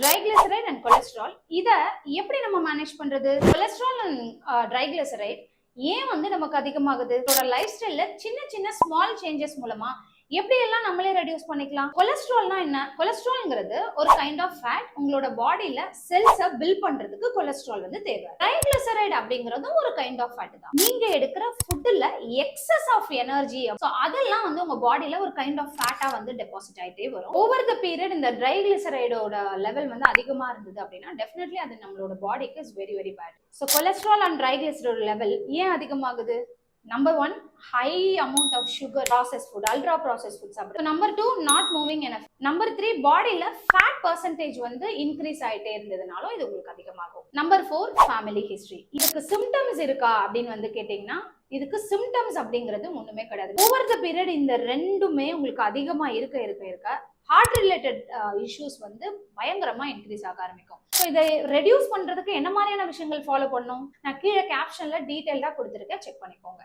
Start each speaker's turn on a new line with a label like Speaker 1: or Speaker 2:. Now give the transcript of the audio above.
Speaker 1: Triglyceride and cholesterol இதை எப்படி நம்ம மேனேஜ் பண்றது? கொலஸ்ட்ரால் அண்ட் ட்ரைகிளிசரைட் ஏன் வந்து நமக்கு அதிகமாகுது? லைஃப் ஸ்டைல்ல சின்ன சின்ன ஸ்மால் சேஞ்சஸ் மூலமா எப்படி எல்லாம் நம்மளே ரெடியூஸ் பண்ணிக்கலாம். கொலஸ்ட்ரால்னா என்ன? கொலஸ்ட்ரால்ங்கிறது ஒரு கைண்ட் ஆஃப் ஃபேட். உங்களோட பாடியில செல்ஸை பில்ட் பண்றதுக்கு கொலஸ்ட்ரால் வந்து தேவை. ட்ரைகிளிசரைட் அப்படிங்கிறதும் ஒரு கைண்ட் ஆஃப் ஃபேட் தான். நீங்க எடுக்கிற ஃபுட்ல எக்ஸஸ் ஆஃப் எனர்ஜி, அதெல்லாம் வந்து உங்க பாடியில ஒரு கைண்ட் ஆஃப் ஃபேட்டா வந்து டெபாசிட் ஆயிட்டே வரும். ஓவர் த பீரியட் இந்த ட்ரைகிளிசரைடோட லெவல் வந்து அதிகமா இருந்தது அப்படின்னா டெஃபினெட்லி அது நம்மளோட பாடிக்கு is very very bad. So cholesterol and triglyceride level ஏன் அதிகமாகுது? Number 1, high amount of sugar, processed food, ultra processed food சாப்பிடுறது. Number 2, not moving enough. Number 3, பாடியில fat percentage வந்து increase ஆயிட்டே இருந்ததுனாலும் இது உங்களுக்கு அதிகமாகும். Number 4, family history. இதுக்கு symptoms இருக்கா அப்படின்னு வந்து கேட்டீங்கன்னா இதுக்கு symptoms அப்படிங்கிறது ஒண்ணுமே கிடையாது. ஓவர் த பீரியட் இந்த ரெண்டுமே உங்களுக்கு அதிகமா இருக்க ஹார்ட் ரிலேட்டட் இஷ்யூஸ் வந்து பயங்கரமா இன்க்ரீஸ் ஆக ஆரம்பிக்கும். ஸோ இதை ரெடியூஸ் பண்றதுக்கு என்ன மாதிரியான விஷயங்கள் ஃபாலோ பண்ணணும் நான் கீழே கேப்ஷன்ல டீடைல்டா கொடுத்துருக்கேன், செக் பண்ணிக்கோங்க.